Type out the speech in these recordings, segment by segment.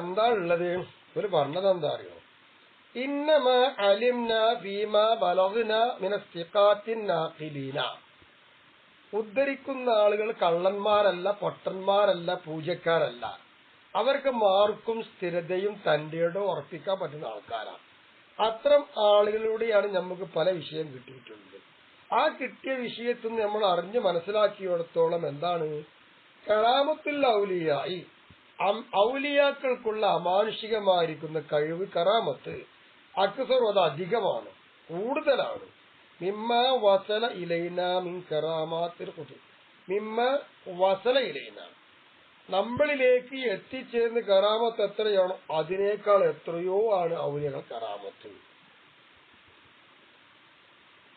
എന്താ ഉള്ളത്? ഒരു പറഞ്ഞത് എന്താ അറിയോ? ഇന്നമാ അലിംന ഫീമാ ബലഗ്ന മിന സിഖാത്തിൻ നാഖിലീന. ഉദ്ധരിക്കുന്ന ആളുകൾ കള്ളന്മാരല്ല, പൊട്ടന്മാരല്ല, പൂജക്കാരല്ല. അവർക്ക് മാർക്കും സ്ഥിരതയും തന്റെയോടും ഉറപ്പിക്കാൻ പറ്റുന്ന ആൾക്കാരാണ്. അത്തരം ആളുകളിലൂടെയാണ് നമുക്ക് പല വിഷയം കിട്ടിയിട്ടുള്ളത്. ആ കിട്ടിയ വിഷയത്തിൽ നിന്ന് നമ്മൾ അറിഞ്ഞ് മനസ്സിലാക്കിയിടത്തോളം എന്താണ് കറാമത്തുൽ ഔലിയായി, ഔലിയാക്കൾക്കുള്ള അമാനുഷികമായിരിക്കുന്ന കഴിവ് കറാമത്ത് അക്സർ, അത് അധികമാണ്, കൂടുതലാണ്. മിമ്മ വസല ഇലൈന മിൻ കറാമാത്തിൽ ഖുതുബ്. മിമ്മ വസല ഇലൈന, നമ്മളിലേക്ക് എത്തിച്ചേർന്ന് കറാമത്ത് എത്രയാണോ അതിനേക്കാൾ എത്രയോ ആണ് ഔലിയകൾ കറാമത്ത്.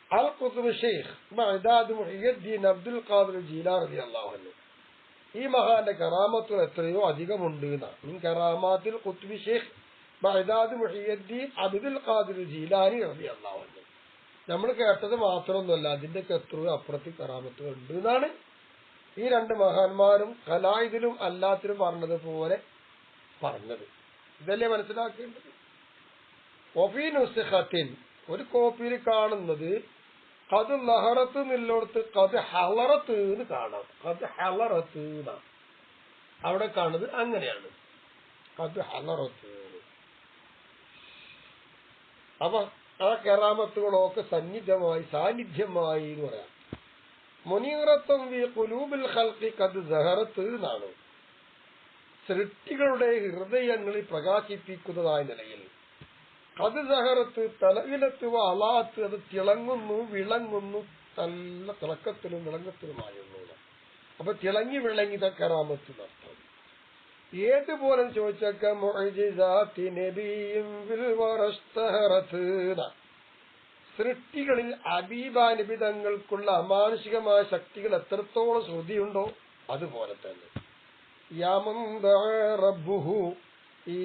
അൽ ഖുതുബ് ഷെയ്ഖ് ബഗ്ദാദി മുഹിയുദ്ദീൻ അബ്ദുൽ ഖാദിർ ജീലാനി റളിയല്ലാഹു അൻഹു, ഈ മഹാന്റെ കറാമത്തുകൾ എത്രയോ അധികമുണ്ട് എന്നാണ്. മിൻ കറാമാത്തിൽ ഖുതുബ് ഷെയ്ഖ് ബഗ്ദാദി മുഹിയുദ്ദീൻ അബ്ദുൽ ഖാദിർ ജീലാനി റളിയല്ലാഹു അൻഹു. നമ്മൾ കേട്ടത് മാത്രമൊന്നുമല്ല, അതിന്റെയൊക്കെ എത്രയോ അപ്പുറത്ത് കറാമത്തുകൾ ഉണ്ട് എന്നാണ് ഈ രണ്ട് മഹാന്മാരും കലായിദിലും അല്ലാത്തിലും പറഞ്ഞതുപോലെ പറഞ്ഞത്. ഇതല്ലേ മനസ്സിലാക്കേണ്ടത്. വഫീ നുസ്ഖത്തിൻ, ഒരു കോപ്പിയിൽ കാണുന്നത് ഖദ് ലഹറത്ത് എന്നുള്ളടത്ത് ഖദ് ഹളറത്ത് എന്ന് കാണാം. ഖദ് ഹളറത്ത് എന്നാണ് അവിടെ കാണുന്നത്. അങ്ങനെയാണ് ഖദ് ഹളറത്ത്. അപ്പൊ ആ കറാമത്തുകളൊക്കെ സാന്നിധ്യമായി എന്ന് പറയാം. മുനീറത്തും വി ഖുലൂബിൽ ഖൽഖി ഖദ് സഹറത്ത് എന്നാണ് സൃഷ്ടികളുടെ ഹൃദയങ്ങളിൽ പ്രകാശിപ്പിക്കുന്നതായ നിലയിൽ. ഖദ് സഹറത്ത് തലയിലത്ത് അലാത്ത്, അത് തിളങ്ങുന്നു, വിളങ്ങുന്നു, നല്ല തിളക്കത്തിലും വിളങ്ങത്തിലുമായുള്ളൂ. അപ്പൊ തിളങ്ങി വിളങ്ങിത കറാമത്ത് നഷ്ടം. ഏതുപോലെ ചോദിച്ചേക്ക മുഅ്ജിസാത്തി നബിയും ഫിൽ വറസ്തഹറത്ത്, സൃഷ്ടികളിൽ ഹബീബ നബി തങ്ങൾക്കുള്ള അമാനുഷികമായ ശക്തികൾ എത്രത്തോളം ശ്രുതിയുണ്ടോ അതുപോലെ തന്നെ. യാമൻ ദഅ റബ്ബുഹു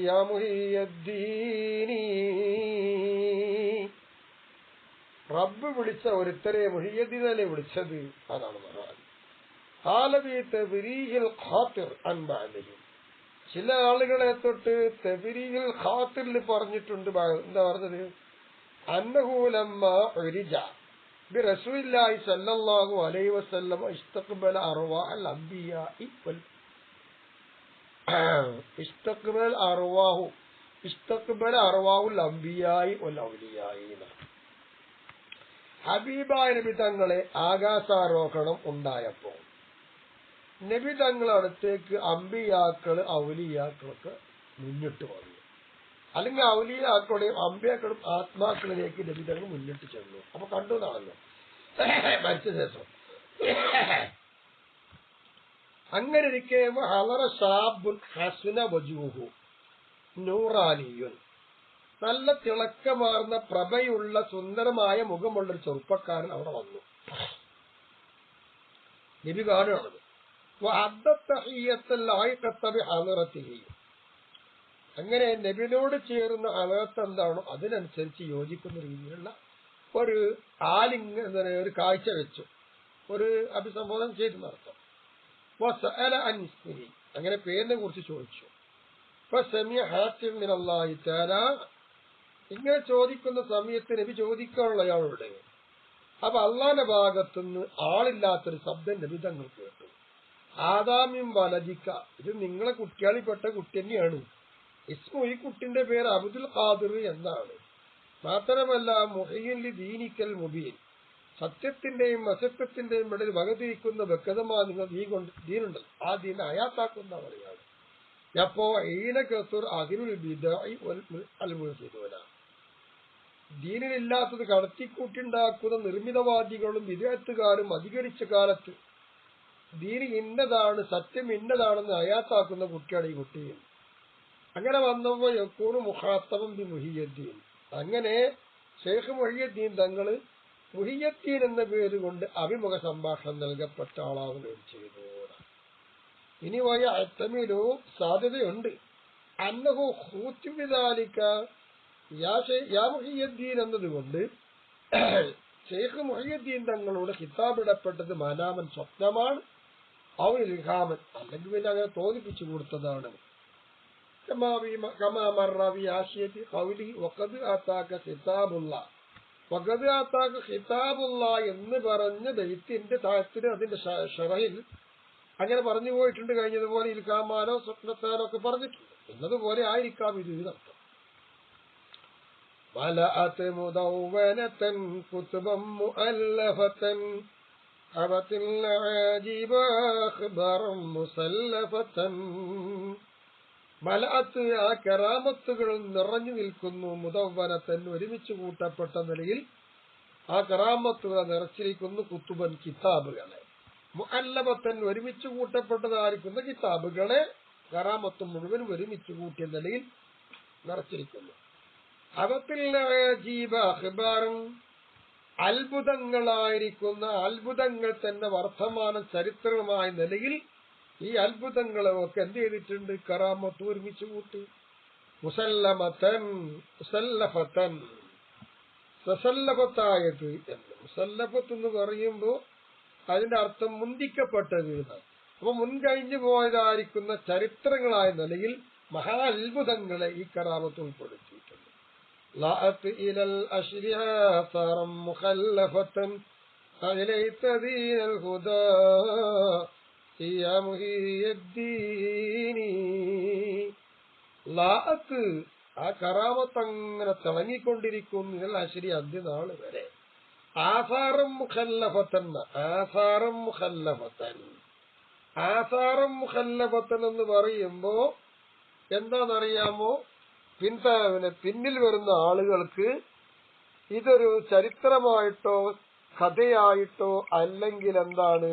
യാ മുഹിയദ്ദീനി, റബ്ബ് വിളിച്ച ഒരുത്തരെ മുഹിയദ്ദീനല്ലേ വിളിച്ചത്, അതാണ് മഹാൻ. ഖാലബി തബ്രീഹിൽ ഖാത്തിർ അൻ ബഅദിഹി, ചില ആളുകളെ തൊട്ട് തബ്രീഹിൽ ഖാത്തിറിൽ പറഞ്ഞിട്ടുണ്ട്. എന്താ പറഞ്ഞത്? അന്നഹു ലമ്മ ഉരിജ ബിറസൂലില്ലാഹി സ്വല്ലല്ലാഹു അലൈഹി വസല്ലം ഇസ്തഖ്ബല അർവാഹൽ അംബിയാഇ വൽ ഇസ്തഖ്ബല അർവാഹുൽ അംബിയാഇ വൽ ഔലിയാഇ. ഹബീബായ നബി തങ്ങളെ ആകാശാരോഹണം ഉണ്ടായപ്പോൾ നബി തങ്ങളുടെ അടുത്തേക്ക് അംബിയാക്കള് ഔലിയാക്കളൊക്കെ മുന്നിട്ട് വന്നു. അല്ലെങ്കിൽ ഔലിയാക്കളുടെയും അമ്പിയാക്കളും ആത്മാക്കളിലേക്ക് നബി തങ്ങൾ മുന്നിട്ട് ചെന്നു. അപ്പൊ കണ്ടു എന്നാണല്ലോ മരിച്ച ശേഷം. അങ്ങനെ ഇരിക്കെ ഹളറ ഷാബുൻ ഹസ്ന വജൂഹു നൂറാനിയുൻ, നല്ല തിളക്കമാർന്ന പ്രഭയുള്ള സുന്ദരമായ മുഖമുള്ളൊരു ചെറുപ്പക്കാരൻ അവിടെ വന്നു. നബി കാണുകയാണത്. അങ്ങനെ നബിനോട് ചേരുന്ന അളത്ത് എന്താണോ അതിനനുസരിച്ച് യോജിക്കുന്ന രീതിയിലുള്ള ഒരു ഒരു കാഴ്ച വെച്ചു, ഒരു അഭിസംബോധന ചെയ്തു നടത്തും. അങ്ങനെ പേരിനെ കുറിച്ച് ചോദിച്ചു. ഇങ്ങനെ ചോദിക്കുന്ന സമയത്ത് നബി ചോദിക്കാനുള്ള അയാളോട്, അപ്പൊ അള്ളാന്റെ ഭാഗത്തുനിന്ന് ആളില്ലാത്തൊരു ശബ്ദം നബി തങ്ങൾ കേട്ടു. ആദാമ്യം വലജിക്ക, ഇത് നിങ്ങളെ കുട്ടിയാളിപ്പെട്ട കുട്ടി തന്നെയാണ്. ഇസ്മു, ഈ കുട്ടിന്റെ പേര് അബ്ദുൽ ഖാദിർ എന്നാണ്. മാത്രമല്ല മുഹയ്യിൻ ദീനിക്കൽ മുബീൻ, സത്യത്തിന്റെയും അസത്യത്തിന്റെയും ഇടയിൽ വകതിരിക്കുന്ന വ്യക്തമാ നിങ്ങൾ ദീനുണ്ട്, ആ ദീൻ അയാത്താക്കുന്ന പറയാണ്. അപ്പോ ഈനക്കത്തുർ അഹിറുൽ ബിദ്അഇ വൽ മുൽഹിദൂന, ദീനിലില്ലാത്തത് കടത്തിക്കൂട്ടിണ്ടാക്കുന്ന നിർമ്മിതവാദികളും വിദേഹത്തുകാരും അധികരിച്ച കാലത്ത് ദീന് ഇന്നതാണ്, സത്യം ഇന്നതാണെന്ന് അയാത്താക്കുന്ന കുട്ടിയാണ് ഈ കുട്ടിയും. അങ്ങനെ വന്നപ്പോ യക്കൂർ മുഖാത്തബം ബി മുഹിയുദ്ദീൻ, അങ്ങനെ ഷെയ്ഖ് മുഹിയുദ്ദീൻ തങ്ങള് മുഹിയുദ്ദീൻ എന്ന പേര് കൊണ്ട് അഭിമുഖ സംഭാഷണം നൽകപ്പെട്ട ആളാവുകയും ചെയ്തു. ഇനി വയ അത്തമിലോ സാധ്യതയുണ്ട്. അന്നഹു ഖൂത്തിബിദാലിക യാ മുഹിയുദ്ദീൻ എന്നതുകൊണ്ട് ഷെയ്ഖ് മുഹിയുദ്ദീൻ തങ്ങളോട് ഖിതാബിടപ്പെട്ടത് മനാമൻ സ്വപ്നമാണ്, ഔ ഇൽഹാമൻ, അല്ലെങ്കിൽ പിന്നെ അങ്ങനെ തോന്നിപ്പിച്ചു കൊടുത്തതാണ്. كما مر في حاشية قوله وقد آتاك كتاب الله وقد آتاك كتاب الله എന്ന് പറഞ്ഞ ബൈത്തിന്റെ താഴത്തിൽ അതിന്റെ ഷറഹിൽ അങ്ങനെ പറഞ്ഞു പോയിട്ടുണ്ട്. കഴിഞ്ഞതുപോലെ ഇൽക്കാമാനോ സ്വപ്നത്താനോ ഒക്കെ പറഞ്ഞിട്ടുണ്ട് എന്നതുപോലെ ആയിരിക്കാം ഇത് അർത്ഥം. ملأت مدونة كتبا مؤلفة أبت العجيب أخبارا مسلفة. മലഅത്ത് ആ കറാമത്തുകൾ നിറഞ്ഞു നിൽക്കുന്നു. മുദവ്വനത്തൻ ഒരുമിച്ച് കൂട്ടപ്പെട്ട നിലയിൽ ആ കറാമത്തുകൾ നിറച്ചിരിക്കുന്നു. കുത്തുബൻ കിതാബുകളെ, മുഅല്ലഫത്തൻ ഒരുമിച്ച് കൂട്ടപ്പെട്ടതായിരിക്കുന്ന കിതാബുകളെ കറാമത്ത് മുഴുവൻ ഒരുമിച്ച് കൂട്ടിയ നിലയിൽ നിറച്ചിരിക്കുന്നു. അത്ഭുതങ്ങളായിരിക്കുന്ന അത്ഭുതങ്ങൾ തന്നെ വർത്തമാന ചരിത്രമായ നിലയിൽ ഈ അത്ഭുതങ്ങളൊക്കെ എന്ത് ചെയ്തിട്ടുണ്ട്? കറാമത്ത് ഒരുമിച്ച് കൂട്ടി. മുസല്ലമത്തൻ മുസല്ലഫത്തൻ സസല്ലഫത്തായത് എന്ന്. മുസല്ലഫത്ത് എന്ന് പറയുമ്പോ അതിന്റെ അർത്ഥം മുന്തിക്കപ്പെട്ടത് എന്നാണ്. അപ്പൊ മുൻകഴിഞ്ഞു പോയതായിരിക്കുന്ന ചരിത്രങ്ങളായ നിലയിൽ മഹാ അത്ഭുതങ്ങളെ ഈ കറാമത്ത് ഉൾപ്പെടുത്തിയിട്ടുണ്ട്. لأت إلى الأشرياء ثارا مخلفة أجليت دين الهدى يا محي الدين. لأت ആ കറാമത്ത് അങ്ങനെ തിളങ്ങിക്കൊണ്ടിരിക്കുന്നു. ഇതിൽ അശ്രീ അന്ത്യനാൾ വരെ. ആസാരം മുഖല്ലഫത്തൻ ആസാരം മുഖല്ലഫത്തൻ ആസാരം മുഖല്ലഫത്തൻ എന്ന് പറയുമ്പോ എന്താണെന്നറിയാമോ? പിന്നിൽ വരുന്ന ആളുകൾക്ക് ഇതൊരു ചരിത്രമായിട്ടോ കഥയായിട്ടോ അല്ലെങ്കിൽ എന്താണ്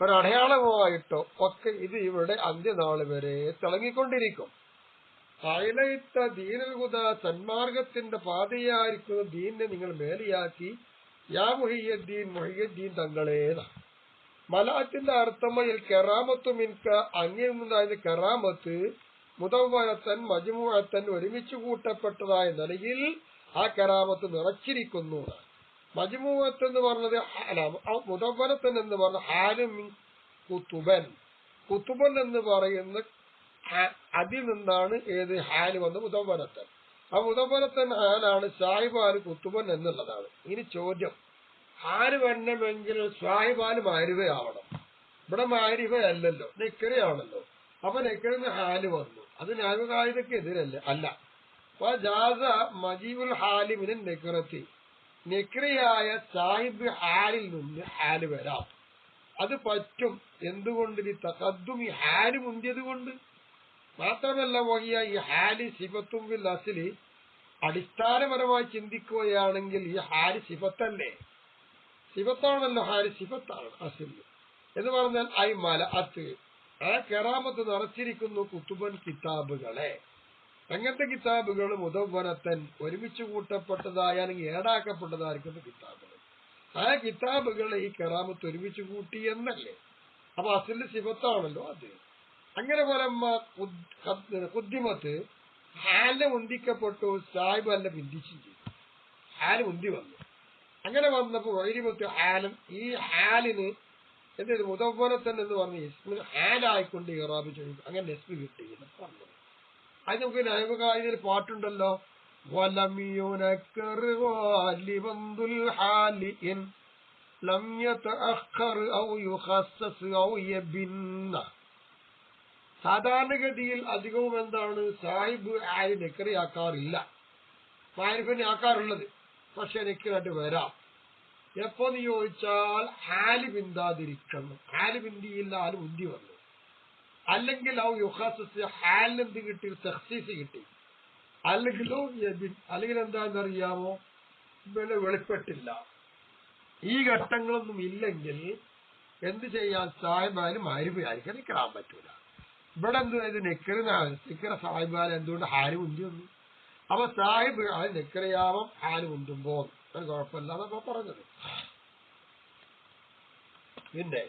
ഒരടയാളമായിട്ടോ ഒക്കെ ഇത് ഇവിടെ അന്ത്യനാൾ വരെ തിളങ്ങിക്കൊണ്ടിരിക്കും. അയലയിത്ത ദീനൽ ഹുദ സന്മാർഗത്തിന്റെ പാതയായിരിക്കുന്ന ദീനിനെ നിങ്ങൾ മേലെയാക്കി യാ മുഹിയുദ്ദീൻ മുഹിയുദ്ദീൻ തങ്ങളേതാണ്. മലാത്തിന്റെ അർത്ഥമയിൽ കറാമത്തു മിൻക അങ്ങിൽ നിന്നുണ്ടായത് കറാമത്ത് മുദവ്വനത്തൻ മജ്മുഅത്തൻ ഒരുമിച്ച് കൂട്ടപ്പെട്ടതായ നിലയിൽ ആ കറാമത്ത് നിറച്ചിരിക്കുന്നു. മജ്മുഅത്ത് എന്ന് പറഞ്ഞത് മുദവ്വനത്തൻ എന്ന് പറഞ്ഞ ഹാലും കുത്തുബൻ കുത്തുബൻ എന്ന് പറയുന്ന അതിൽ നിന്നാണ് ഏത് ഹാല് വന്ന് മുദവ്വനത്തൻ. ആ മുദവ്വനത്തൻ ഹാലാണ് സാഹിബാല് കുത്തുബൻ എന്നുള്ളതാണ്. ഇനി ചോദ്യം, ഹാല് വരണമെങ്കിൽ സാഹിബാല് മാരിവയാവണം. ഇവിടെ മാരിവയല്ലല്ലോ, നെക്കരയാണല്ലോ. അപ്പൊ നെക്കറിന് ഹാല് വന്നു, അത് ന്യായകായിതൊക്കെ എതിരല്ലേ? അല്ല. അപ്പൊ ജാസ മജീബുൽ ഹാലിമിന് നെക്കറത്തി, നെക്രയായ സാഹിബ് ഹാലിൽ നിന്ന് ഹാല് വരാം. അത് പറ്റും. എന്തുകൊണ്ട്? ഈ തഖദ്ദും ഈ ഹാല് മുന്തിയത് കൊണ്ട്. മാത്രമല്ല വഹിയ ഈ ഹാലി സിഫത്തും ബിൽ അസ്ലി, അടിസ്ഥാനപരമായി ചിന്തിക്കുകയാണെങ്കിൽ ഈ ഹാല് സിഫത്തല്ലേ? സിഫത്താണല്ലോ, ഹാല് സിഫത്താണ് അസ്ലി എന്ന് പറഞ്ഞാൽ ഐ മലഅത്ത് ആ കറാമത്ത് നിറച്ചിരിക്കുന്നു കുത്തുബൻ കിതാബുകളെ. അങ്ങനത്തെ കിതാബുകൾ മുദവ്വനത്തൻ ഒരുമിച്ച് കൂട്ടപ്പെട്ടതായ അല്ലെങ്കിൽ ഏടാക്കപ്പെട്ടതായിരിക്കുന്ന കിതാബുകൾ. ആ കിതാബുകളെ ഈ കറാമത്ത് ഒരുമിച്ച് കൂട്ടി എന്നല്ലേ? അപ്പൊ അസ്ലിന്റെ സിഫത്താണല്ലോ അത്. അങ്ങനെ പോലെ കുദ്ദിമത്ത് ഹാല് മുന്തിക്കപ്പെട്ടു, സാഹിബ് അല്ല ബിന്ദിച്ചും ചെയ്തു. ഹാല് മുന്തി വന്നു. അങ്ങനെ വന്നപ്പോ വൈരിമത്ത് ഹാലും ഈ ഹാലിന് എന്ത് മുദവ്വനത്തൻ എന്ന് പറഞ്ഞ ഇസ്മിന് ഹാലായിക്കൊണ്ട് ഇറാബ് ചെയ്തു. അങ്ങനെ ഇസ്മി കിട്ടി പറഞ്ഞു. അത് നമുക്ക് നൈവകാര്യത്തിൽ പാട്ടുണ്ടല്ലോ, സാധാരണഗതിയിൽ അധികവും എന്താണ് സാഹിബ് ആര് നെക്കറിയാക്കാറില്ല, മാരിഫിനെ ആക്കാറുള്ളത്. പക്ഷെ നെക്കറായിട്ട് വരാം. എപ്പോന്ന് ചോദിച്ചാൽ ഹാല് ബിന്ദാതിരിക്കണം. ഹാല് ബിന്ദിയില്ല, ഹാല് മുന്തി വന്നു. അല്ലെങ്കിൽ ഔ യുഹാസസ് ഹാലിന് എന്ത് കിട്ടി? തഖ്സീസ് കിട്ടി. അല്ലെങ്കിലോ അല്ലെങ്കിൽ എന്താണെന്നറിയാമോ? പിന്നെ വെളിപ്പെട്ടില്ല. ഈ ഘട്ടങ്ങളൊന്നും ഇല്ലെങ്കിൽ എന്ത് ചെയ്യാൻ? സാഹിബാലും മാരിഫായിരിക്കാൻ നിൽക്കാൻ പറ്റൂല. ഇവിടെ എന്ത് ഇത് നെക്കറിനാണ്. നിക്കറ സാഹിബാൽ എന്തുകൊണ്ട് ഹാല് മുന്തി വന്നു? അപ്പൊ സാഹിബ് അത് നെക്കറിയാവാം ഹാല് മുന്തുമ്പോ അത് കുഴപ്പമില്ല എന്നപ്പോ പറഞ്ഞത്. പിന്നെ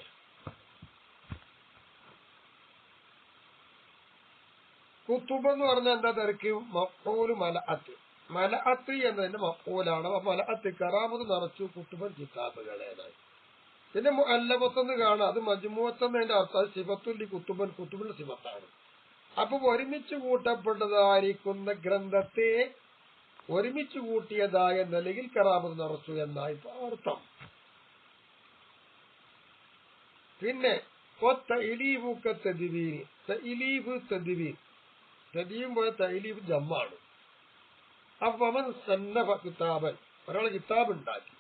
കുത്തുബ് എന്ന് പറഞ്ഞാൽ എന്താ തിരക്ക്? മഫ്ഊല് മലഅത്ത്. മലഅത്ത് എന്നതിന്റെ മഫ്ഊലാണ്. അപ്പൊ മലഅത്ത് കറാമത്ത് നിറച്ചു കുത്തുബൻ കിതാബുകളേതായി. പിന്നെ മുഅല്ലഫത്തെന്ന് കാണാം, അത് മജ്മുഅത്തെന്നതിന്റെ അർത്ഥം അത് സിഫത്തുൽ കുത്തുബൻ, കുത്തുബിന്റെ സിഫത്താണ്. അപ്പൊ ഒരുമിച്ച് കൂട്ടപ്പെട്ടതായിരിക്കുന്ന ഗ്രന്ഥത്തെ ഒരുമിച്ച് കൂട്ടിയതായ നിലയിൽ കറാമത്ത് നിറച്ചു എന്നായി അർത്ഥം. പിന്നെ തലീഫ് ജമ്മാണ്. അവൻ സന്നഫ കിതാബൻ, ഒരാൾ കിതാബ് ഉണ്ടാക്കി.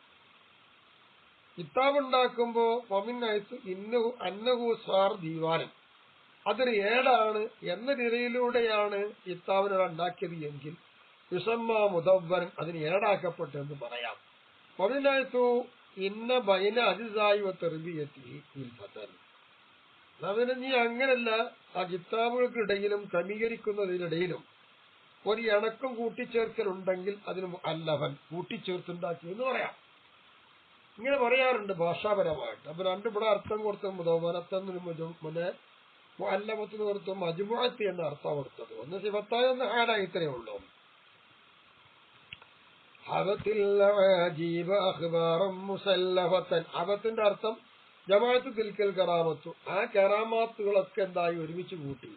കിതാബ് ഉണ്ടാക്കുമ്പോ അന്നഹു സാർ ദീവാനൻ, അതൊരു ഏടാണ് എന്ന നിലയിലൂടെയാണ് കിതാബിനെ ഉണ്ടാക്കിയത് എങ്കിൽ വിസമ്മ മുദവ്വൻ, അതിന് ഏടാക്കപ്പെട്ടെന്ന് പറയാം. പതിനായത്തു ഇന്ന ബൈന അജിസായി തെർബിയത്തി ഇൽഫത്തൻ. അതിന് നീ അങ്ങനല്ല, ആ കിതാബുകൾക്കിടയിലും ക്രമീകരിക്കുന്നതിനിടയിലും ഒരു ഇണക്കം കൂട്ടിച്ചേർക്കലുണ്ടെങ്കിൽ അതിന് അല്ലവൻ കൂട്ടിച്ചേർത്തുണ്ടാക്കി എന്ന് പറയാം. ഇങ്ങനെ പറയാറുണ്ട് ഭാഷാപരമായിട്ട്. അപ്പൊ രണ്ടിവിടെ അർത്ഥം കൊടുത്ത മുതവനത്തെന്ന് അല്ലമത്തിന് കൊടുത്തു മജ്മുഅത്ത് എന്ന അർത്ഥം കൊടുത്തത്. ഒന്ന് സിഫത്തായ ഒന്ന് ഹാലായി, ഇത്രയേ ഉള്ളൂ. അബത്തിന്റെ അർത്ഥം ജമാഅത്ത് തിൽക്കൽ കറാമത്തു, ആ കറാമാത്തുകളൊക്കെ എന്തായി ഒരുമിച്ച് കൂട്ടി.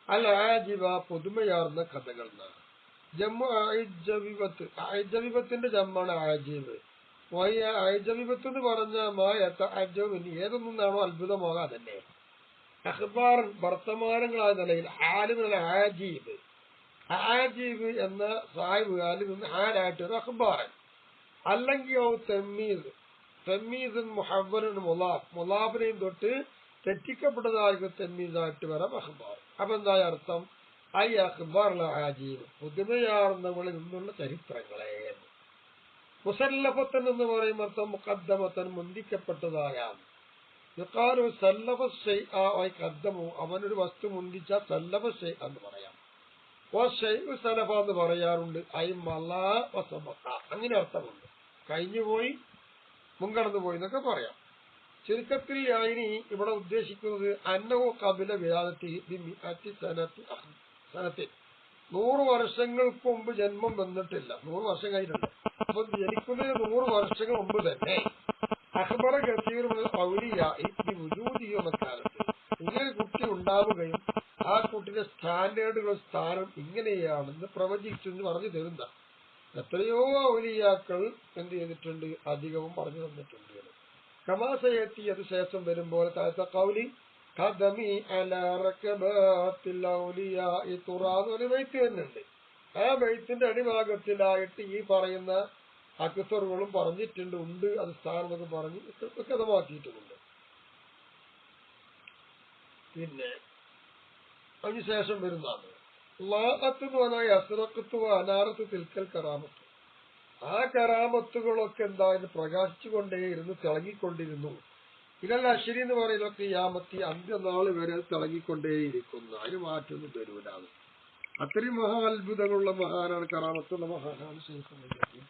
അൽ ആജിബ, പുതുമയാർന്ന കഥകൾ. ജമ്മു ആയിജവിബത്ത്, ആയിജവിബത്തിന്റെ ജമ്മാണ് ആജീബ്. ആയിജവിബത്ത് എന്ന് പറഞ്ഞ മായത്തഅജ്ജബ്, ഏതൊന്നാണോ അത്ഭുതമാകാ തന്നെ. അഖ്ബാർ, വർത്തമാനങ്ങളായ നിലയിൽ. ഹാലിമിൽ ആജീബ്, ആജീബ് എന്ന സാഹിബ് ഹാലിൽ നിന്ന് ഹാലായിട്ട് ഒരു അഖ്ബാറൻ. അല്ലെങ്കിൽ തെമ്മീസ്, തെമ്മീസ് മുഹവ്വൻ മുലാഫ്, മുലാഫിനെയും തൊട്ട് തെറ്റിക്കപ്പെട്ടതായിരിക്കും തെമ്മീസായിട്ട് വരാം അഖ്ബാർ. അപ്പൊ എന്തായ അർത്ഥം? ഐ അഖ്ബാർ ആജീബ്, പുതുമയാർന്നവളിൽ നിന്നുള്ള ചരിത്രങ്ങളെ. മുസല്ലഫത്തൻ എന്ന് പറയും അർത്ഥം മുഖദ്ദമത്തൻ, മുന്തിക്കപ്പെട്ടതായാം. യുഖാലു സല്ലഫ ശൈഅ ഖദ്ദമു, അവനൊരു വസ്തു മുന്തിച്ച സല്ലഫ ശൈഅ എന്ന് പറയാം. വശൈഉ സലഫ എന്ന് പറയാറുണ്ട്. ഐ മലാ വസബഖ, അങ്ങനെ അർത്ഥമുണ്ട്. കഴിഞ്ഞുപോയി, മുൻകടന്നുപോയി എന്നൊക്കെ പറയാം. ചുരുക്കത്തിൽ ഇനി ഇവിടെ ഉദ്ദേശിക്കുന്നത് അന്നഹു ഖബല വിലാദത്തി ബിമിഅത്തി സനത്തിൽ, 100 വർഷങ്ങൾക്ക് മുമ്പ് ജന്മം വന്നിട്ടില്ല, 100 വർഷം കഴിഞ്ഞിട്ടുണ്ട്. അപ്പൊ ജനിക്കുന്നതിന് 100 വർഷങ്ങൾ മുമ്പ് തന്നെ അഖ്ബറ കസീർ ഔലിയാഇ ബിവുജൂദിഹി വമക്കാനത്തി, ഇങ്ങനെ കുട്ടി ഉണ്ടാവുകയും ആ കുട്ടിയുടെ സ്റ്റാൻഡേർഡുകളും സ്ഥാനം ഇങ്ങനെയാണെന്ന് പ്രവചിച്ചെന്ന് പറഞ്ഞു തരുന്ന എത്രയോ ഔലിയാക്കൾ എന്ത് ചെയ്തിട്ടുണ്ട്, അധികവും പറഞ്ഞു തന്നിട്ടുണ്ട്. കമാസയെത്തി അത് ശേഷം വരുമ്പോൾ താഴത്തെ കൗലി ഖദമി അലാ റകബാത്തിൽ ഔലിയാഇ തുറാദ് ഒരു ബൈത്ത് തന്നെയുണ്ട്. ആ ബൈത്തിന്റെ അടിഭാഗത്തിലായിട്ട് ഈ പറയുന്ന അക്സറുകളും പറഞ്ഞിട്ടുണ്ട്, ഉണ്ട് അത് സ്ഥാനമൊക്കെ പറഞ്ഞ് കഥമാക്കിയിട്ടുമുണ്ട്. പിന്നെ അതിനുശേഷം വരുന്നതാണ് ലാഅത്ത് എന്ന് പറഞ്ഞാൽ അസ്റഖത്തു അനാറത്ത് തിൽക്കൽ കറാമത്ത്. ആ കറാമത്തുകളൊക്കെ എന്തായാലും പ്രകാശിച്ചുകൊണ്ടേയിരുന്നു, തിളങ്ങിക്കൊണ്ടിരുന്നു. ഇതല്ല അശ്വരി എന്ന് പറയുന്നതൊക്കെ യാമത്തി, അന്ത്യനാൾ വരെ തിളങ്ങിക്കൊണ്ടേയിരിക്കുന്നു, അതിന് മാറ്റൊന്നും വരൂലാണ്. അത്രയും മഹാ അത്ഭുതങ്ങളുള്ള മഹാനാണ്, കറാമത്തുള്ള മഹാനാണ്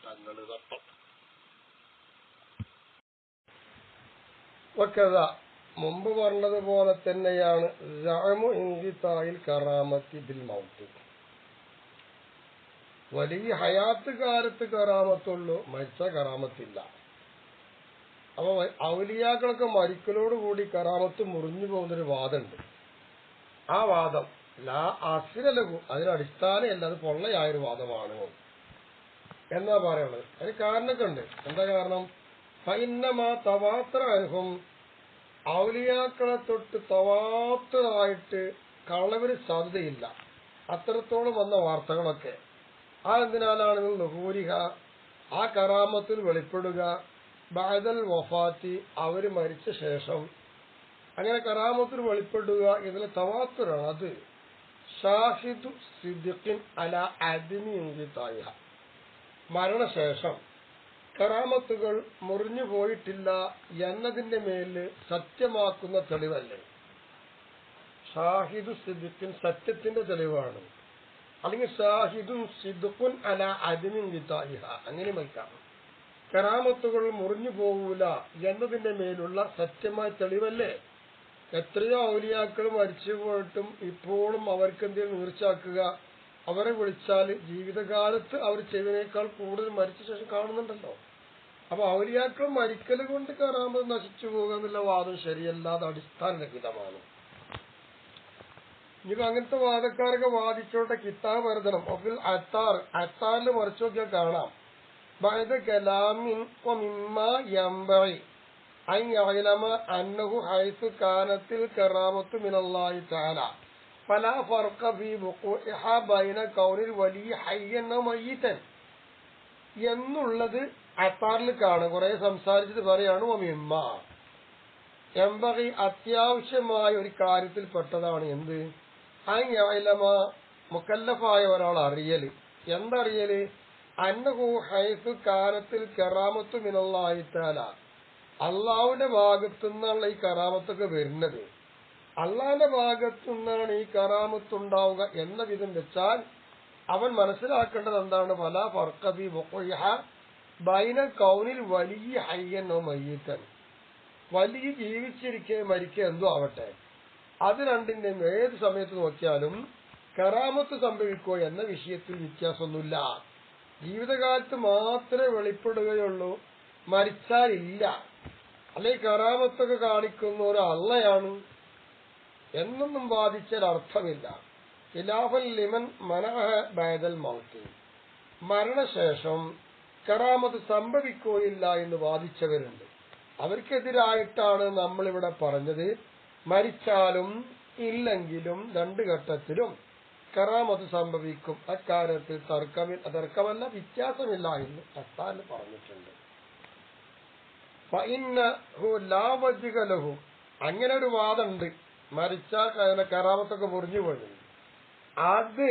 തങ്ങള് തപ്പം. വക്കഥ, മുമ്പ് പറഞ്ഞതുപോലെ തന്നെയാണ് സഅമു ഇൻഖിതാഇൽ കറാമത്തി ബിൽ മൗത്ത്. വലിയ ഹയാത്ത് കാലത്ത് കറാമത്തുള്ളൂ, മരിച്ച കറാമത്തില്ല. അപ്പൊ ഔലിയാക്കളൊക്കെ മരിക്കലോടുകൂടി കറാമത്ത് മുറിഞ്ഞു പോകുന്നൊരു വാദമുണ്ട്. ആ വാദം ലാ അസ്ലലഹു, അതിനടിസ്ഥാനമല്ല, അത് പൊള്ളയായൊരു വാദമാണ് എന്നാ പറയുന്നത്. അതിന് കാരണമൊക്കെ ഉണ്ട്. എന്താ കാരണം? ഫഇന്നമാ തവാത്തറ അൻഹും, ഔലിയാക്കളെ തൊട്ട് തവാത്തറായിട്ട് കളവിന് സാധ്യതയില്ല, അത്രത്തോളം വന്ന വാർത്തകളൊക്കെ. ആ എന്തിനാലാണെങ്കിൽ നുഹൂരിഹ, ആ കറാമത്തിൽ വെളിപ്പെടുക, ബഅദൽ വഫാത്തി, അവര് മരിച്ച ശേഷം അങ്ങനെ കറാമത്തിൽ വെളിപ്പെടുക എന്നതിൽ തവാത്തുറാണ്. അത് ഷാഹിദു സിദ്ദിഖിൻ അല അദ്മി ഇൻഖിതാഇഹ, മരണശേഷം കറാമത്തുകൾ മുറിഞ്ഞു പോയിട്ടില്ല എന്നതിന്റെ മേല് സത്യമാക്കുന്ന തെളിവല്ലേ. ഷാഹിദു സിദ്ദിഖിൻ, സത്യത്തിന്റെ തെളിവാണ്. അല്ലെങ്കിൽ ഷാഹിദുൻ സിദ്ദിഖുൻ അല അദ്മി ഇൻഖിതാഇഹ, അങ്ങനെ വയ്ക്കാം. കറാമത്തുകൾ മുറിഞ്ഞു പോകൂല എന്നതിന്റെ മേലുള്ള സത്യമായ തെളിവല്ലേ. എത്രയോ ഔലിയാക്കൾ മരിച്ചു പോയിട്ടും ഇപ്പോഴും അവർക്ക് എന്തെങ്കിലും നീർച്ചാക്കുക, അവരെ വിളിച്ചാൽ ജീവിതകാലത്ത് അവർ ചെയ്തതിനേക്കാൾ കൂടുതൽ മരിച്ച ശേഷം കാണുന്നുണ്ടല്ലോ. അപ്പൊ ഔലിയാക്കൾ മരിക്കൽ കൊണ്ട് കറാമത്ത് നശിച്ചു പോകുക എന്നുള്ള വാദം ശരിയല്ലാതെ അടിസ്ഥാനരഹിതമാണ്. ഇനിയിപ്പോ അങ്ങനത്തെ വാദക്കാരൊക്കെ വാദിച്ചോട്ടെ, കിതാബ് എഴുതണം. ഒഫിൽ അത്താറിൽ മറിച്ചു നോക്കിയാൽ കാണാം, ബഅദ കലാമിൻ വമിമ്മാ യംബഗി അൻ യഅലമ അന്നഹു ഹൈസു കാനത്തിൽ കറാമത്തു മിനല്ലാഹി തആല ഫലാ ഫർഖ ഫീ വുഖൂഇഹാ ബൈന കൗനിൽ വലി ഹയ്യൻ വ മയ്യിതൻ എന്നുള്ളത് അത്താറിൽ കാണാം. കുറെ സംസാരിച്ചിട്ട് പറയാണ് വമിമ്മ യംബഗി അത്യാവശ്യമായ ഒരു കാര്യത്തിൽ പെട്ടതാണ് എന്ത്, അൻ യഅലമ മുക്കല്ലഫായ ഒരാൾ അറിയല്. എന്തറിയല്? അന്നഹു ഹൈസു കാനത്തിൽ കറാമത്തു മിനല്ലാഹി തആല, അള്ളാഹുവിന്റെ ഭാഗത്തുനിന്നുള്ള ഈ കറാമത്തൊക്കെ വരുന്നത്, അള്ളാഹിന്റെ ഭാഗത്തുനിന്നാണ് ഈ കറാമത്തുണ്ടാവുക എന്ന വിധം വെച്ചാൽ അവൻ മനസ്സിലാക്കേണ്ടത് എന്താണ്? ഫലാ ഫർഖ ഫീ വുഖൂഇഹ ബൈന കൗനിൽ വലിയ ഹയ്യൻ വ മയ്യിതൻ, വലിയ ജീവിച്ചിരിക്കെ മരിക്കുക എന്തോ ആവട്ടെ, അത് രണ്ടിന്റെയും ഏത് സമയത്ത് നോക്കിയാലും കറാമത്ത് സംഭവിക്കോ എന്ന വിഷയത്തിൽ വ്യത്യാസമൊന്നുമില്ല. ജീവിതകാലത്ത് മാത്രമേ വെളിപ്പെടുകയുള്ളൂ, മരിച്ചാലില്ല. അല്ലെ കറാമത്തൊക്കെ കാണിക്കുന്ന ഒരു അള്ളയാണ് എന്നൊന്നും വാദിച്ചാൽ അർത്ഥമില്ല. ഖിലാഫൻ ലിമൻ മനഅ ബഅദൽ മൗത്ത്, മരണശേഷം കറാമത്ത് സംഭവിക്കുകയില്ല എന്ന് വാദിച്ചവരുണ്ട്. അവർക്കെതിരായിട്ടാണ് നമ്മളിവിടെ പറഞ്ഞത്, മരിച്ചാലും ഇല്ലെങ്കിലും രണ്ടു ഘട്ടത്തിലും കറാമത്ത് സംഭവിക്കും. അക്കാര്യത്തിൽ തർക്കമല്ല, വ്യത്യാസമില്ല എന്ന് അത്താല് പറഞ്ഞിട്ടുണ്ട്. ഫഇന്നഹു ലാ വജ്ഹ ലഹു, അങ്ങനെ ഒരു വാദമുണ്ട്, മരിച്ചാൽ കറാമത്തൊക്കെ മുറിഞ്ഞു പോയത്. അത്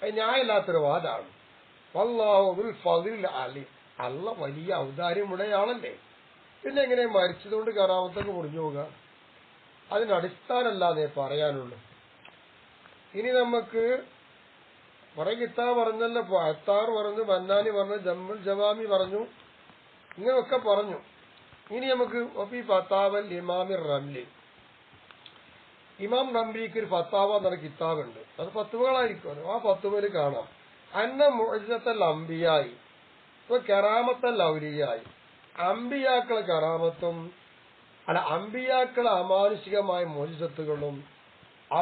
ന്യായമില്ലാത്തൊരു വാദമാണ്. വല്ലാഹു ദുൽ ഫളിൽ അലീം, അല്ല വലിയ ഔദാര്യമുടയാളല്ലേ, പിന്നെ എങ്ങനെ മരിച്ചതുകൊണ്ട് കറാമത്തൊക്കെ മുറിഞ്ഞു പോകുക? അതിന് അടിസ്ഥാനമല്ലാതെ പറയാനുള്ളൂ. ഇനി നമുക്ക് കുറെ കിതാബ് പറഞ്ഞല്ലോ, അത്താർ പറഞ്ഞു, മന്നാനി പറഞ്ഞു, ജമ്മുൽ ജവാമി പറഞ്ഞു, ഇങ്ങനെയൊക്കെ പറഞ്ഞു. ഇനി നമുക്ക് ഫത്താവൽ ഇമാമിർ റംലി, ഇമാം റംലിക്ക് ഒരു ഫത്താവ എന്നൊരു കിതാബുണ്ട്. അത് ഫത്തുവകളായിരിക്കുമല്ലോ. ആ ഫത്തുവയിൽ കാണാം അന്ന മുഅ്ജിസത്തൽ അംബിയായി കറാമത്തൽ ഔലിയായി, അംബിയാക്കളെ കറാമത്തും അംബിയാക്കളെ അമാനുഷികമായ മുഅ്ജിസത്തുകളും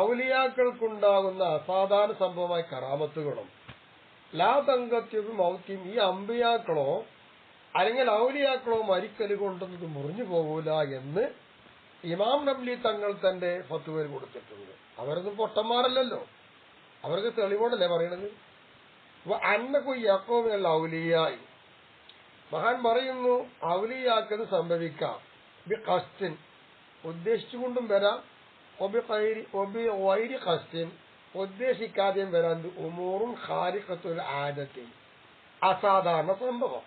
ഔലിയാക്കൾക്കുണ്ടാകുന്ന അസാധാരണ സംഭവമായ കറാമത്തുകളും ലാ തങ്കത്യവും മൗത്യം, ഈ അംബിയാക്കളോ അല്ലെങ്കിൽ ഔലിയാക്കളോ മരിക്കല് കൊണ്ടത് മുറിഞ്ഞു പോകൂല എന്ന് ഇമാം റംലി തങ്ങൾ തന്റെ ഫത്വയിൽ കൊടുത്തിട്ടുണ്ട്. അവരൊന്നും പൊട്ടന്മാരല്ലല്ലോ, അവർക്ക് തെളിവോടല്ലേ പറയണത്. അന്നകു യഖൂമിനൽ ഔലിയായി, മഹാൻ പറയുന്നു ഔലിയാക്കത് സംഭവിക്കാം, ബി ഖസ്തിൻ ഉദ്ദേശിച്ചുകൊണ്ടും വരാം, വൈരി ഖസ്തിൻ ഉദ്ദേശിക്കാതെയും വരാൻ, ഉമൂറും ഖാരിഖത്തുൽ ആദത്തി അസാധാരണ സംഭവം,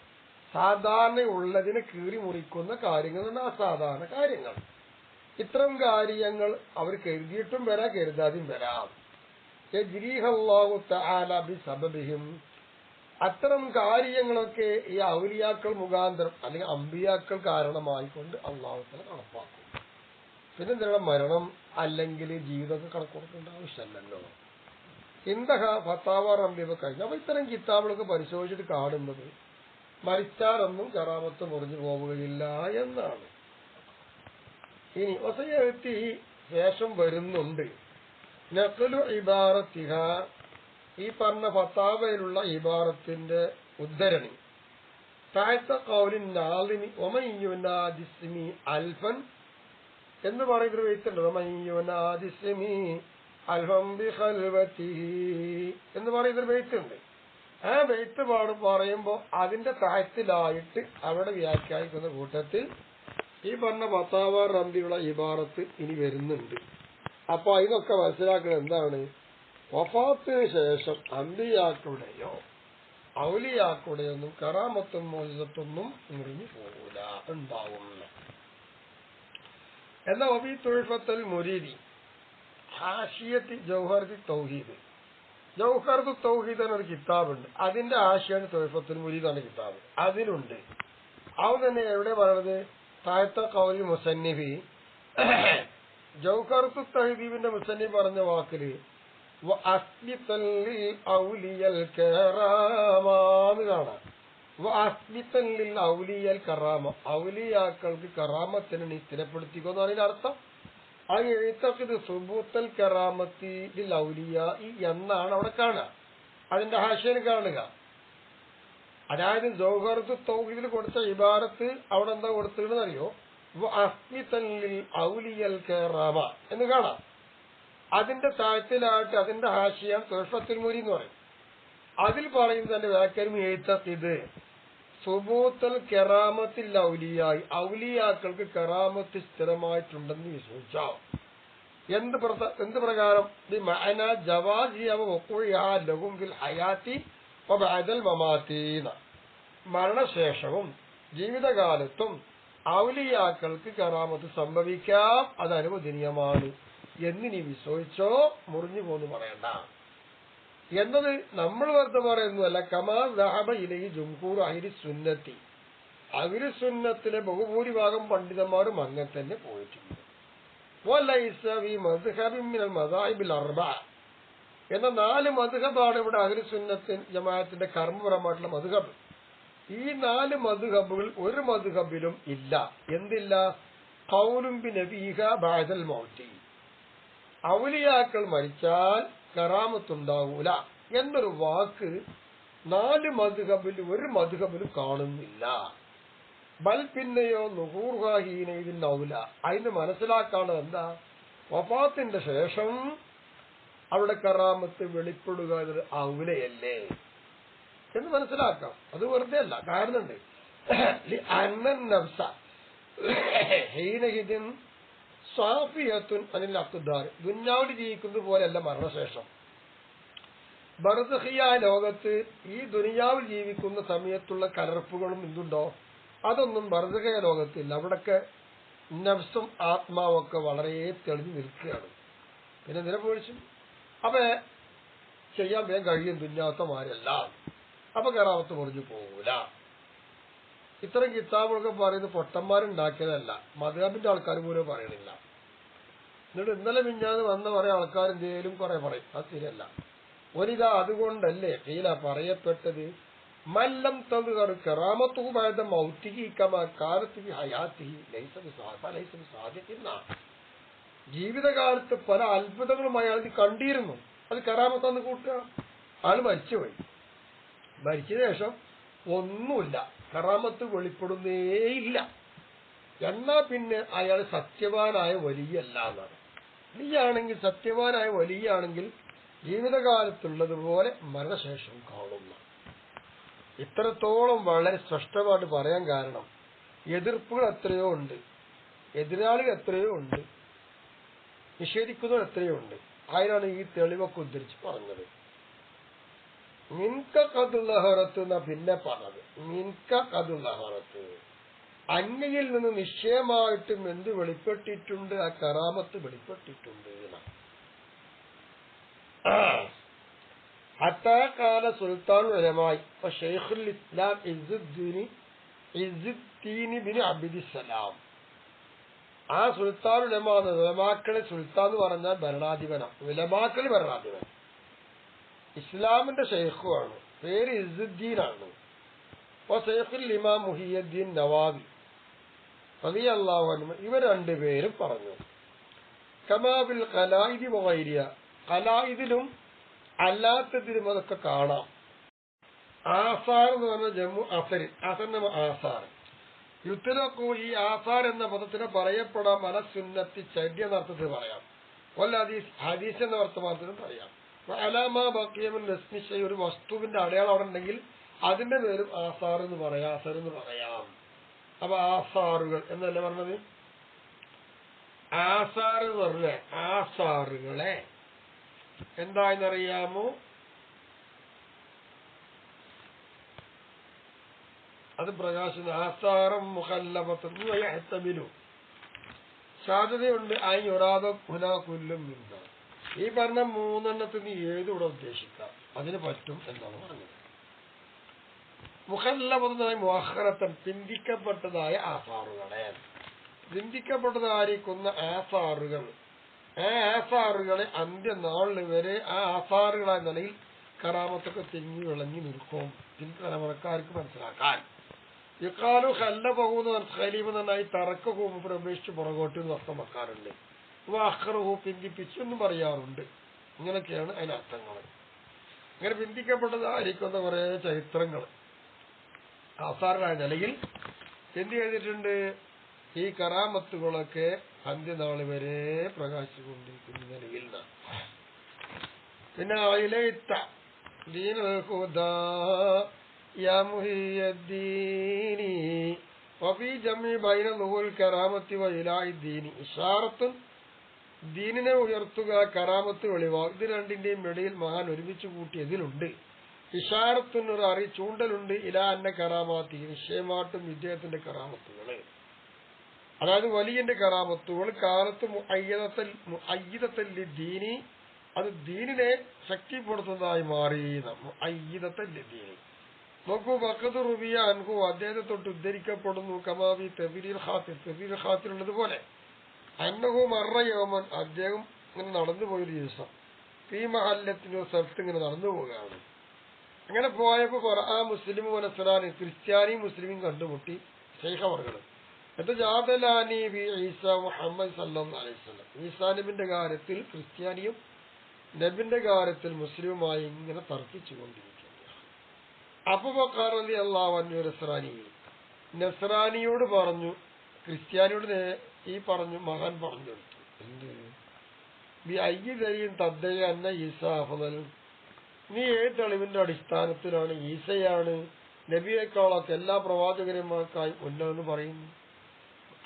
സാധാരണ ഉള്ളതിനെ കീറി മുറിക്കുന്ന കാര്യങ്ങളാണ് അസാധാരണ കാര്യങ്ങൾ. ഇത്തരം കാര്യങ്ങൾ അവർ കരുതിയിട്ടും വരാം, കരുതാതെയും വരാം. യജ്രീഹല്ലാഹു തആല ബിസബബിഹിം, അത്തരം കാര്യങ്ങളൊക്കെ ഈ ഔലിയാക്കൾ മുഖാന്തരം അല്ലെങ്കിൽ അമ്പിയാക്കൾ കാരണമായിക്കൊണ്ട് അള്ളാഹു തആല കണക്കാക്കും. പിന്നെ എന്തിനാണ് മരണം അല്ലെങ്കിൽ ജീവിതമൊക്കെ കണക്കുകൊടുക്കേണ്ട ആവശ്യമല്ലല്ലോ. ഇന്ദഹ ഫത്താവ റംലി കഴിഞ്ഞ അപ്പൊ ഇത്തരം കിതാബുകളൊക്കെ പരിശോധിച്ചിട്ട് കാണുന്നത് മരിച്ചാലൊന്നും കറാമത്ത് മുറിഞ്ഞു പോവുകയില്ല എന്നാണ്. ഇനി വസയത്തി ശേഷം വരുന്നുണ്ട് നഖ്ലു ഇബാറത്തിഹ, ഈ പറഞ്ഞ ഫത്താവയിലുള്ള ഇബാറത്തിന്റെ ഉദ്ധരണി. താഴത്തെ ഖൗലിൻ നാളിമി വമൻ യുനാദിസ്മി അൽഫൻ എന്ന് പറയുന്നൊരു വെയ്ത്തുണ്ട്. വമൻ യുനാദിസ്മി അൽഫൻ ബിഖൽവതിഹി എന്ന് പറയുന്നൊരു വെയ്ത്തുണ്ട്. ആ വെയ്ത്ത് പറയുമ്പോൾ അതിന്റെ താഴത്തിലായിട്ട് അവിടെ വ്യാഖ്യാനിക്കുന്ന കൂട്ടത്തിൽ ഈ പറഞ്ഞ ഫത്താവ റംലിയുള്ള ഇബാറത്ത് ഇനി വരുന്നുണ്ട്. അപ്പൊ ഇതൊക്കെ മനസ്സിലാക്കുന്നത് എന്താണ്? വഫാത്തിന് ശേഷം അമ്പിയാക്കളുടെയോ ഔലിയാക്കളുടെയോ ഒന്നും കറാമത്തും മോചിതത്തൊന്നും മുറിഞ്ഞു പോകൂല, ഉണ്ടാവും. എന്നാ ഒബി തുഴഫത്തൽ മുരീദി ഹാഷിയത്തി ജൗഹർദി തൗഹീദ്, ജൗഹർദു തൗഹീദ് എന്നൊരു കിതാബുണ്ട്. അതിന്റെ ആശയാണ് തുഴഫത്തുൽ മുരീദ് എന്ന കിതാബ്. അതിലുണ്ട് അത് തന്നെ എവിടെ പറയണത്? താഴത്തെ ഖൗലി മുസന്നിഫി ജൗഹർദു തൗഹീദിന്റെ മുസന്നിഫ് പറഞ്ഞ വാക്കില് കാണാം. ഔലിയൽ കറാമ, ഔലിയാക്കൾക്ക് കറാമത്തിന് നീ സ്ഥിരപ്പെടുത്തിക്കോന്ന് പറയുന്ന അർത്ഥം. ആ എഴുത്തക്കിത് സുബൂത്തൽ കറാമത്തി ഔലിയ എന്നാണ് അവിടെ കാണുക. അതിന്റെ ഹാഷ്യന് കാണുക. അതായത് ജൗഹറത്ത് തൗഹീദിൽ കൊടുത്ത ഇബാറത്ത് അവിടെ എന്താ കൊടുത്തിരുന്നത് അറിയോ? ഔലിയൽ കറാമ എന്ന് കാണാം. അതിന്റെ താഴത്തിലായിട്ട് അതിന്റെ ഹാഷിയാണ് തുഹഫത്തുൽ മുരി എന്ന് പറയും. അതിൽ പറയുന്നത് എന്റെ വ്യാഖ്യാനം എഴുത്തക്കിത് സുബൂത്തൽ കറാമത്തിൽ ഔലിയായി, ഔലിയാക്കൾക്ക് കറാമത്ത് സ്ഥിരമായിട്ടുണ്ടെന്ന് വിശ്വസിച്ചോ. എന്ത് പ്രകാരം? മരണശേഷവും ജീവിതകാലത്തും ഔലിയാക്കൾക്ക് കറാമത്ത് സംഭവിക്കാം, അത് അനുവദനീയമാണ് എന്ന് നീ വിശ്വസിച്ചോ, മുറിഞ്ഞു പോന്ന് പറയണ്ട എന്നത് നമ്മൾ വെറുതെ പറയുന്നതല്ല. കമാ ദഹബ ഇലൈഹി ജുംഹൂർ അഹ്ലി സുന്നത്തി, അഹ്ലി സുന്നത്തിലെ ബഹുഭൂരിഭാഗം പണ്ഡിതന്മാരും അങ്ങനെ തന്നെ പോയിട്ടുണ്ട്. വലൈസ ഫീ മദ്ഹബിൻ മിനൽ മദാഹിബിൽ അർബഅ എന്ന 4 മദ്ഹബാണ് ഇവിടെ അഹ്ലി സുന്നത്ത് ജമാഅത്തിന്റെ കർമ്മപരമായിട്ടുള്ള മദ്ഹബ്. ഈ 4 മദ്ഹബുകൾ ഒരു മദ്ഹബിലും ഇല്ല. എന്തില്ല? ഖൗലുൻ ബിനബീഹ ബഅദൽ മൗതി, ഔലിയാക്കൾ മരിച്ചാൽ കറാമത്തുണ്ടാവൂല എന്നൊരു വാക്ക് 4 മദ്ഹബിൽ ഒരു മദ്ഹബിലും കാണുന്നില്ല. ബൽ പിന്നെയോ നുഹൂർഹീനയിൻ ഔല, അതിന് മനസ്സിലാക്കാണത് എന്താ? വഫാത്തിന്റെ ശേഷം അവിടെ കറാമത്ത് വെളിപ്പെടുക എന്നൊരു ഔലയല്ലേ എന്ന് മനസ്സിലാക്കാം. അത് വെറുതെ അല്ല, കാരണമുണ്ട്. ദുന്യാവിൽ ജീവിക്കുന്നത് പോലെയല്ല മരണശേഷം. ബർസഖിയായ ലോകത്ത് ഈ ദുനിയാവിൽ ജീവിക്കുന്ന സമയത്തുള്ള കലർപ്പുകളും എന്തുണ്ടോ അതൊന്നും ബർസഖിയ ലോകത്തില്ല. അവിടൊക്കെ നഫ്സും ആത്മാവൊക്കെ വളരെ തെളിഞ്ഞു നിൽക്കുകയാണ്. പിന്നെ നിലപൊഴിച്ചും അപ്പൊ ചെയ്യാൻ വേഗം കഴിയും ദുന്യാവത്തമാരല്ല. അപ്പൊ കറാമത്ത് മുറിഞ്ഞു പോകൂല. ഇത്തരം കിതാബുകളൊക്കെ പറയുന്നത് പൊട്ടന്മാരുണ്ടാക്കിയതല്ല, മദ്ഹബിന്റെ ആൾക്കാർ പോലും പറയണില്ല. എന്നിട്ട് ഇന്നലെ മിഞ്ഞാന്ന് വന്ന കുറെ ആൾക്കാർ എന്തേലും കുറെ പറയും, അത് ശരിയല്ല. ഒരിതാ അതുകൊണ്ടല്ലേ കീല പറയപ്പെട്ടത് മല്ലം തദ്ഹർ കറാമത്തുഹു ബഅദ മൗതിഹി കമാ കാനത് ഫി ഹയാതിഹി ലൈസ ബിസാദിഖിൻ. ജീവിതകാലത്ത് പല അത്ഭുതങ്ങളും അയാൾ കണ്ടിരുന്നു, അത് കറാമത്താന്ന് കൂട്ടുക. ആള് മരിച്ചുപോയി, മരിച്ചതിന് ശേഷം ഒന്നുമില്ല, കറാമത്ത് വെളിപ്പെടുന്നേയില്ല. എന്നാ പിന്നെ അയാൾ സത്യവാനായ വലിയല്ല എന്നാണ്. നീയാണെങ്കിൽ സത്യവാനായ വലിയാണെങ്കിൽ ജീവിതകാലത്തുള്ളതുപോലെ മരണശേഷം കാണുന്ന. ഇത്രത്തോളം വളരെ സ്പഷ്ടമായിട്ട് പറയാൻ കാരണം എതിർപ്പുകൾ എത്രയോ ഉണ്ട്, എതിരാളികൾ എത്രയോ ഉണ്ട്, നിഷേധിക്കുന്നവർ എത്രയോ ഉണ്ട്. അതിനാണ് ഈ തെളിവൊക്കെ ഉദ്ധരിച്ച് പറഞ്ഞത്. മിൻക ഖദുല്ലഹറത്ത് എന്നാ പിന്നെ പറഞ്ഞത്. മിൻക ഖദുല്ലഹറത്ത്, അങ്ങയിൽ നിന്ന് നിശ്ചയമായിട്ടും എന്ത് വെളിപ്പെട്ടിട്ടുണ്ട്? ആ കറാമത്ത് വെളിപ്പെട്ടിട്ടുണ്ട്. ഹത്താ ഖാല സുൽത്താൻ ഉലമായി ശൈഖുൽ ഇസ്ലാം ഇസ്സുദ്ദീൻ ബിൻ അബ്ദിസ്സലാം. ആ സുൽത്താൻ ഉലമാ, ഉലമാക്കളെ സുൽത്താൻ എന്ന് പറഞ്ഞാൽ ഭരണാധിപനാണ്, ഉലമാക്കളി ഭരണാധിപൻ. ഇസ്ലാമിന്റെ ഷെയ്ഖുമാണ്, പേര് ഇസ്സുദ്ദീനാണ്. ശൈഖുൽ ഇമാം മുഹിയുദ്ദീൻ നവാവി റളിയല്ലാഹു അൻഹു ഇവർ രണ്ടുപേരും പറഞ്ഞു. കമാബിൽ ഖലായിദി വഗൈരിയ, ഖലായിദിലും അല്ലാത്തതിലും അതൊക്കെ കാണാം. ആസാർ എന്ന് പറഞ്ഞ ജമ്മു അസരി, അസറിന്റെ ആസാർ യുത്തലക്കു, ഈ ആസാർ എന്ന പദത്തിന് പറയപ്പെടാം അലസുന്നത്തി ചര്യ എന്ന അർത്ഥത്തിൽ പറയാം, വല്ല ഹദീസ് എന്ന വർത്തമാനത്തിനും പറയാം. അലാമ ബക്കിയമിൻ രസ്മിഷ, ഒരു വസ്തുവിന്റെ അടയാളം അവിടെ ഉണ്ടെങ്കിൽ അതിന്റെ പേരും ആസാർ എന്ന് പറയാം, അസർ എന്ന് പറയാം. അപ്പൊ ആസാറുകൾ എന്നല്ല പറഞ്ഞത്. ആസാർ എന്ന് പറഞ്ഞ ആസാറുകളെ എന്തായെന്നറിയാമോ? അത് പ്രകാശന ആസാറും മുഖല്ലബത്തും സാധ്യതയുണ്ട്. ആയി ഒരാദോ പുനാകുല്ലും നിന്ന, ഈ പറഞ്ഞ 3 നീ ഏതുകൂടെ ഉദ്ദേശിക്കാം, അതിന് പറ്റും എന്നാണ് പറഞ്ഞത്. മുഖല്ലബത്തുമായി മുഅഖറത്തൻ, പിന്തിക്കപ്പെട്ടതായ ആസാറുകളെ, പിന്തിക്കപ്പെട്ടതായിരിക്കുന്ന ആസാറുകൾ, ആ ആസാറുകളെ അന്ത്യനാളിൽ വരെ ആ ആസാറുകളായ നിലയിൽ കറാമത്തൊക്കെ തിങ്ങി വിളഞ്ഞു നിൽക്കും പിൻതലമുറക്കാർക്ക് മനസ്സിലാക്കാൻ. ഇക്കാലു ഹല്ല പോകുന്ന ഖലീം നന്നായി തറക്ക പോകുമ്പോൾ പ്രവേശിച്ച് പുറകോട്ട് നഷ്ടം വെക്കാറുണ്ട്. അഖറഹു പിന്തിപ്പിച്ചെന്നും പറയാറുണ്ട്. ഇങ്ങനെയൊക്കെയാണ് അതിന്റെ അർത്ഥങ്ങൾ. അങ്ങനെ പിന്തിക്കപ്പെട്ടതായിരിക്കുന്ന കുറെ ചരിത്രങ്ങൾ ആസാറായ നിലയിൽ എന്ത് ചെയ്തിട്ടുണ്ട്? ഈ കറാമത്തുകളൊക്കെ അന്ത്യനാള് വരെ പ്രകാശിച്ചുകൊണ്ടിരിക്കുന്ന നിലയിൽ നിന്നാണ്. പിന്നെ അയിലയിത്ത ദീനുൽ ഹുദാ യാ മുഹിയദ്ദീനി വഫീ ജംഇ ബൈന ളുഹുൽ കറാമത്തി വ ഇലാഇ ദീനി ഇശാറത്തുൻ ദീനിനെ ഉയർത്തുക, കറാമത്ത് വെളിവാ, ഇത് രണ്ടിന്റെയും ഇടയിൽ മഹാൻ ഒരുമിച്ച് കൂട്ടിയതിലുണ്ട്. ഇഷാറത്തുൻ ഒരു ചൂണ്ടലുണ്ട്. ഇലാ അന്ന കറാമാത്തി നിശ്ചയമായിട്ടും ഇദ്ദേഹത്തിന്റെ കറാമത്തുകള്, അതായത് വലിയന്റെ കറാമത്തുകൾ കാലത്ത് മുഅയ്യിദത്തൽ ദീനി, അത് ദീനിനെ ശക്തിപ്പെടുത്തുന്നതായി മാറി. മുഅയ്യിദത്തൽ ദീനി നോക്കൂ. ബഖദ് റുബിയ അൻഹു അദ്ദേഹത്തെ തൊട്ട് ഉദ്ധരിക്കപ്പെടുന്നു. കമാവി തഫ്രീൽ ഖാത്തിലുള്ളതുപോലെ അന്നഹു മറ യൗമൻ അദ്ദേഹം ഇങ്ങനെ നടന്നു പോയൊരു ദിവസം ഫീ മഹല്ലത്തിന് സ്ഥലത്ത് ഇങ്ങനെ നടന്നു പോവുകയാണ്. അങ്ങനെ പോയപ്പോ ആ മുസ്ലിം നസ്രാനി ക്രിസ്ത്യാനിയും മുസ്ലിമും കണ്ടുമുട്ടി ശൈഖവർകൾ. എന്നിട്ട് ജാദലാനി ബി ഈസ മുഹമ്മദ് സല്ലല്ലാഹു അലൈഹി വസല്ലം, ഈസാ നബിന്റെ കാര്യത്തിൽ ക്രിസ്ത്യാനിയും നബിന്റെ കാര്യത്തിൽ മുസ്ലിമുമായി ഇങ്ങനെ തർക്കിച്ചു കൊണ്ടിരിക്കുകയാണ്. അപ്പൊ ബക്കർ റളിയല്ലാഹു അൻഹു നസ്രാനിയോട് പറഞ്ഞു, ക്രിസ്ത്യാനിയോട് ഈ പറഞ്ഞു മഹാൻ പറഞ്ഞു കൊടുത്തു, എന്ത് ബി അയ്യിദൈൻ തദ്ദയ അന്ന ഈസ അഫ്ളൽ, നീ ഏത് തെളിവിന്റെ അടിസ്ഥാനത്തിലാണ് ഈസയാണ് നബിയേക്കാളൊക്കെ എല്ലാ പ്രവാചകന്മാർക്കായി ഉന്നതെന്ന് പറയുന്നു?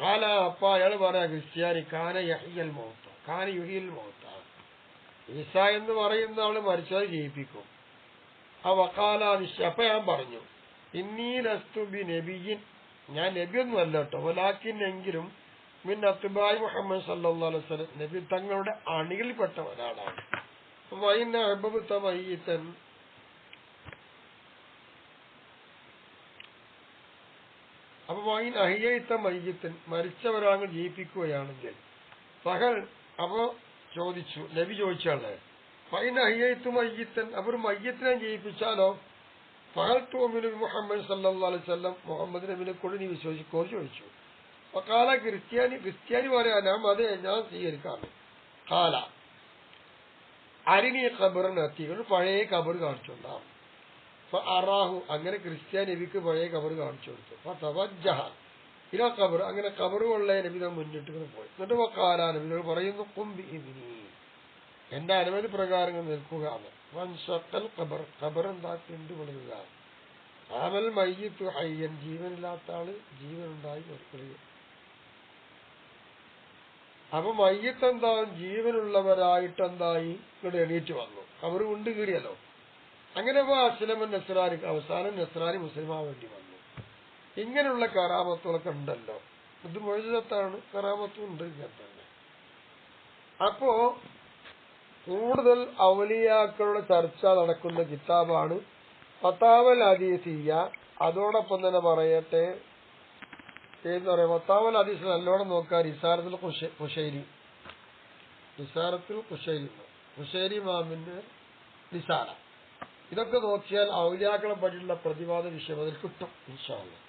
കാല അപ്പ അയാൾ പറയാ ക്രിസ്ത്യാനി കാന യഹ്യൽ മൗത്ത, കാന യുഹിൽ മൗത്ത, ഈസ എന്ന് പറയുന്ന ആള് മരിച്ചത് ജീവിപ്പിക്കും. ആ വക്കാല അപ്പൊ ഞാൻ പറഞ്ഞു ഇന്നീ ലസ്തു ബി നബിയിൻ, ഞാൻ നബിയൊന്നും അല്ല കേട്ടോ, വലാക്കിൻ എങ്കിലും മിൻ അത്ബാഇ മുഹമ്മദ് സല്ലല്ലാഹു അലൈഹി വസല്ലം, നബി തങ്ങളുടെ അണികളിൽപ്പെട്ട ഒരാളാണ്. വൈന അഹ്ബബ്ത മയ്യിതൻ, അപ്പൊ വൈൻ അഹിയത്ത മയ്യിത്തൻ, മരിച്ചവരാങ്ങൾ ജീവിപ്പിക്കുകയാണെങ്കിൽ സഹൽ, അപ്പൊ ചോദിച്ചു നബി ചോദിച്ചാളെ വൈൻ അഹിയത്തു മയ്യിത്തൻ, അവർ മയ്യത്തിനെ ജീവിപ്പിച്ചാലോ? ഫഹൽ തുഅ്മിനു ബി മുഹമ്മദ് സല്ലല്ലാഹു അലൈഹി വസല്ലം, മുഹമ്മദ് നബിനെ കൊണ്ട് നീ വിശ്വസിക്കോ ചോദിച്ചു. അപ്പൊ കാല ക്രിസ്ത്യാനി പറയാനാ അതെ ഞാൻ സ്വീകരിക്കാറ്. കാല അരിനി ഖബറിന് എത്തികൾ പഴയ കബർ കാണിച്ചുണ്ടാവും. അപ്പൊ അറാഹു, അങ്ങനെ ക്രിസ്ത്യാനി നബിക്ക് പഴയ കബർ കാണിച്ചു കൊടുത്തു. അപ്പൊ തവജ്ജഹ ഇല ഖബർ, അങ്ങനെ കബറുള്ള നബിനെ മുന്നിട്ട് പോയി. എന്നിട്ട് വക്കാല നബിനോട് പറയുന്നു ഖുംബി ഇബ്നി, എന്റെ അനുമതി പ്രകാരം നിൽക്കുക. വൻഷക്കൽ ഖബർ, ഖബർ എന്താക്കി വിളുക. ആമൽ മയ്യിത്തു ഹയ്യൻ, ജീവനില്ലാത്ത ആള് ജീവനുണ്ടായി മരിക്കുക. അപ്പൊ മയ്യത്ത് എന്താവും ജീവനുള്ളവരായിട്ട് എന്തായി ഇവിടെ എണീറ്റ് വന്നു, ഖബർ കൊണ്ട് കീറിയല്ലോ. അങ്ങനെ അസ്ലമൻ നസ്രാനി, അവസാനം നസ്രാനി മുസ്ലിമാ വേണ്ടി വന്നു. ഇങ്ങനെയുള്ള കറാമത്തുകളൊക്കെ ഉണ്ടല്ലോ, ഇത് മുഅ്ജിസത്താണ്, കറാമത്തും ഉണ്ട് ഇങ്ങനെ തന്നെ. അപ്പോ കൂടുതൽ ഔലിയാക്കളുടെ ചർച്ച നടക്കുന്ന കിതാബാണ് ഫതാവൽ ഹദീസിയ്യ. അതോടൊപ്പം തന്നെ പറയട്ടെ എന്ന് പറയാം, ഫതാവൽ ഹദീസ് നല്ലോണം നോക്കാൻ റിസാലത്തുൽ ഖുശൈരി ഇമാമിന്റെ റിസാല, ഇതൊക്കെ നോക്കിയാൽ ഔലിയാക്കളെ പറ്റിയുള്ള പ്രതിവാദ വിഷയം അതിൽ കിട്ടും ഇൻഷാ അല്ലാഹ്.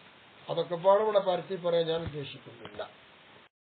അതൊക്കെ പാടെ ഇവിടെ പരത്തി പറയാൻ ഞാൻ ഉദ്ദേശിക്കുന്നില്ല.